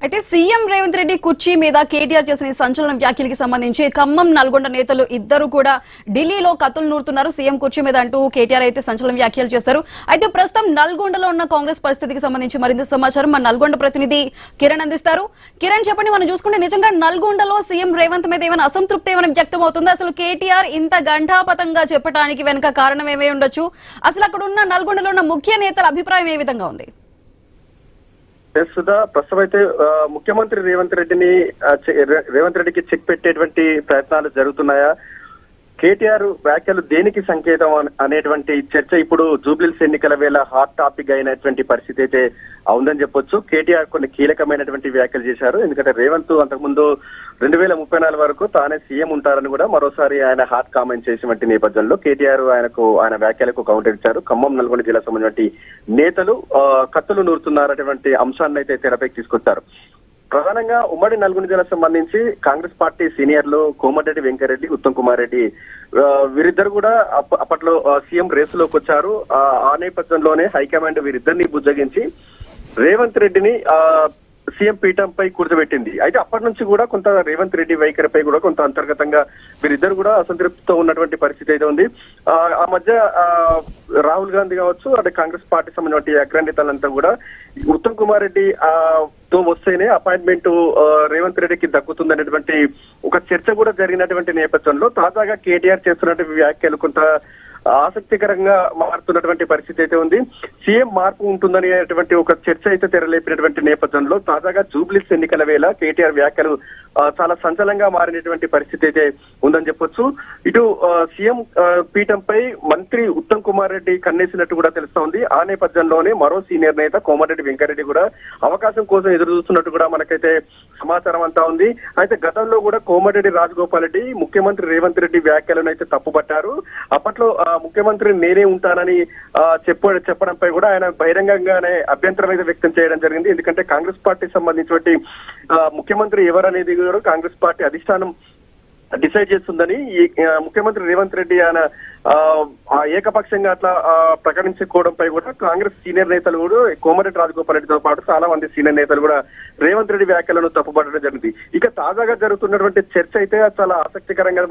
అయితే సీఎం రేవంత్ రెడ్డి కుర్చీ మీద కేటీఆర్ చేసిన సంచలన వ్యాఖ్యలకి సంబంధించి ఖమ్మం నల్గొండ నేతలు ఇద్దరు కూడా ఢిల్లీలో కత్తులు నూరుతున్నారు. సీఎం కుర్చీ మీద అంటూ కేటీఆర్ అయితే సంచలన వ్యాఖ్యలు చేశారు. అయితే ప్రస్తుతం నల్గొండలో ఉన్న కాంగ్రెస్ పరిస్థితికి సంబంధించి మరింత సమాచారం మన నల్గొండ ప్రతినిధి కిరణ్ అందిస్తారు. కిరణ్, చెప్పండి, మనం చూసుకుంటే నిజంగా నల్గొండలో సీఎం రేవంత్ మీద ఏమైనా అసంతృప్తి ఏమైనా వ్యక్తం అవుతుందా? అసలు కేటీఆర్ ఇంత ఘంటాపథంగా చెప్పడానికి వెనుక కారణం ఏమై ఉండొచ్చు? అసలు అక్కడ ఉన్న నల్గొండలో ఉన్న ముఖ్య నేతల అభిప్రాయం ఏ విధంగా ఉంది? సుధా, ప్రస్తుతం అయితే ముఖ్యమంత్రి రేవంత్ రెడ్డికి చెక్ పెట్టేటువంటి ప్రయత్నాలు జరుగుతున్నాయా? కేటీఆర్ వ్యాఖ్యలు దేనికి సంకేతం అనేటువంటి చర్చ ఇప్పుడు జూబ్లీహిల్స్ ఎన్నికల వేళ హాట్ టాపిక్ అయినటువంటి పరిస్థితి అయితే ఉందని చెప్పొచ్చు. కేటీఆర్ కొన్ని కీలకమైనటువంటి వ్యాఖ్యలు చేశారు. ఎందుకంటే రేవంత్ అంతకుముందు 2034 వరకు తానే సీఎం ఉంటారని కూడా మరోసారి ఆయన హాట్ కామెంట్ చేసినటువంటి నేపథ్యంలో కేటీఆర్ ఆయన వ్యాఖ్యలకు కౌంటర్ ఇచ్చారు. ఖమ్మం నల్గొండ జిల్లాకు సంబంధించిన నేతలు కత్తులు నూరుతున్నారనేటువంటి అంశాన్ని అయితే తెరపైకి తీసుకొచ్చారు. ప్రధానంగా ఉమ్మడి నల్గొండ జిల్లాకు సంబంధించి కాంగ్రెస్ పార్టీ సీనియర్లు కోమటిరెడ్డి వెంకరెడ్డి, ఉత్తమ్ కుమార్ రెడ్డి వీరిద్దరు కూడా అప్పట్లో సీఎం రేసులోకి వచ్చారు. ఆ నేపథ్యంలోనే హైకమాండ్ వీరిద్దరిని బుజ్జగించి రేవంత్ రెడ్డిని సీఎం పీఠంపై కూర్చోబెట్టింది. అయితే అప్పటి నుంచి కూడా కొంత రేవంత్ రెడ్డి వైఖరిపై కూడా కొంత అంతర్గతంగా వీరిద్దరు కూడా అసంతృప్తితో ఉన్నటువంటి పరిస్థితి అయితే ఉంది. ఆ మధ్య రాహుల్ గాంధీ కావచ్చు, అంటే కాంగ్రెస్ పార్టీ సంబంధించిన అగ్రనేతలంతా కూడా ఉత్తమ్ కుమార్ రెడ్డి తో వస్తేనే అపాయింట్మెంట్ రేవంత్ రెడ్డికి దక్కుతుందనేటువంటి ఒక చర్చ కూడా జరిగినటువంటి నేపథ్యంలో తాజాగా కేటీఆర్ చేస్తున్నటువంటి వ్యాఖ్యలు కొంత ఆసక్తికరంగా మారుతున్నటువంటి పరిస్థితి అయితే ఉంది. సీఎం మార్పు ఉంటుందనేటువంటి ఒక చర్చ అయితే తెరలేపినటువంటి నేపథ్యంలో తాజాగా జూబ్లీహిల్స్ ఎన్నికల వేళ కేటీఆర్ వ్యాఖ్యలు చాలా సంచలనంగా మారినటువంటి పరిస్థితి అయితే ఉందని చెప్పొచ్చు. ఇటు సీఎం పీఠంపై మంత్రి ఉత్తమ్ కుమార్ రెడ్డి కన్నేసినట్టు కూడా తెలుస్తా ఉంది. ఆ నేపథ్యంలోనే మరో సీనియర్ నేత కోమటిరెడ్డి వెంకరెడ్డి కూడా అవకాశం కోసం ఎదురు చూస్తున్నట్టు కూడా మనకైతే సమాచారం అంతా ఉంది. అయితే గతంలో కూడా కోమటిరెడ్డి రాజగోపాల్ రెడ్డి ముఖ్యమంత్రి రేవంత్ రెడ్డి వ్యాఖ్యలను అయితే తప్పుపట్టారు. అప్పట్లో ముఖ్యమంత్రి నేనే ఉంటానని చెప్పడంపై కూడా ఆయన బహిరంగంగానే అభ్యంతరం అయితే వ్యక్తం చేయడం జరిగింది. ఎందుకంటే కాంగ్రెస్ పార్టీకి సంబంధించినటువంటి ముఖ్యమంత్రి ఎవరనేది కూడా కాంగ్రెస్ పార్టీ అధిష్టానం డిసైడ్ చేస్తుందని ముఖ్యమంత్రి రేవంత్ రెడ్డి ఆయన ఏకపక్షంగా అట్లా ప్రకటించుకోవడంపై కూడా కాంగ్రెస్ సీనియర్ నేతలు కూడా కోమటిరెడ్డి రాజగోపాల్ రెడ్డితో పాటు చాలా మంది సీనియర్ నేతలు కూడా రేవంత్ రెడ్డి వ్యాఖ్యలను తప్పుపట్టడం జరిగింది. ఇక తాజాగా జరుగుతున్నటువంటి చర్చ అయితే చాలా ఆసక్తికరంగా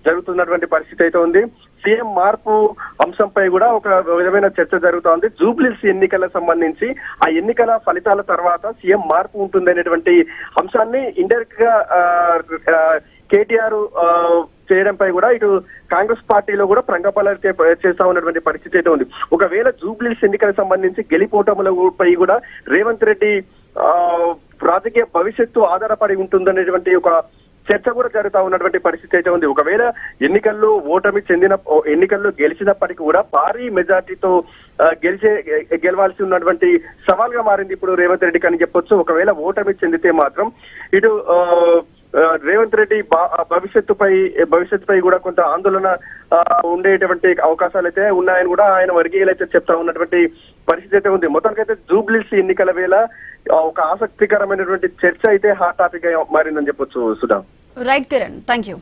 జరుగుతున్నటువంటి పరిస్థితి అయితే ఉంది. సీఎం మార్పు అంశంపై కూడా ఒక విధమైన చర్చ జరుగుతా ఉంది. జూబ్లీహిల్స్ ఎన్నికలకు సంబంధించి ఆ ఎన్నికల ఫలితాల తర్వాత సీఎం మార్పు ఉంటుందనేటువంటి అంశాన్ని ఇండైరెక్ట్ గా కేటీఆర్ చేయడంపై కూడా ఇటు కాంగ్రెస్ పార్టీలో కూడా ప్రంగపాలు చేస్తా ఉన్నటువంటి పరిస్థితి అయితే ఉంది. ఒకవేళ జూబ్లీహిల్స్ ఎన్నికలకు సంబంధించి గెలిపోవటంపై కూడా రేవంత్ రెడ్డి రాజకీయ భవిష్యత్తు ఆధారపడి ఉంటుందనేటువంటి ఒక చర్చ కూడా జరుగుతా ఉన్నటువంటి పరిస్థితి అయితే ఉంది. ఒకవేళ ఎన్నికల్లో గెలిచినప్పటికీ కూడా భారీ మెజార్టీతో గెలవాల్సి ఉన్నటువంటి సవాల్గా మారింది ఇప్పుడు రేవంత్ రెడ్డికి అని చెప్పొచ్చు. ఒకవేళ ఓటమి చెందితే మాత్రం ఇటు రేవంత్ రెడ్డి భవిష్యత్తుపై కూడా కొంత ఆందోళన ఉండేటువంటి అవకాశాలు అయితే ఉన్నాయని కూడా ఆయన వర్గీయులు అయితే చెప్తా ఉన్నటువంటి పరిస్థితి అయితే ఉంది. మొత్తానికైతే జూబ్లీహిల్స్ ఎన్నికల వేళ ఒక ఆసక్తికరమైనటువంటి చర్చ అయితే హాట్ టాపిక్ గా మారిందని చెప్పొచ్చు. Sudha. Right Kiran, thank you.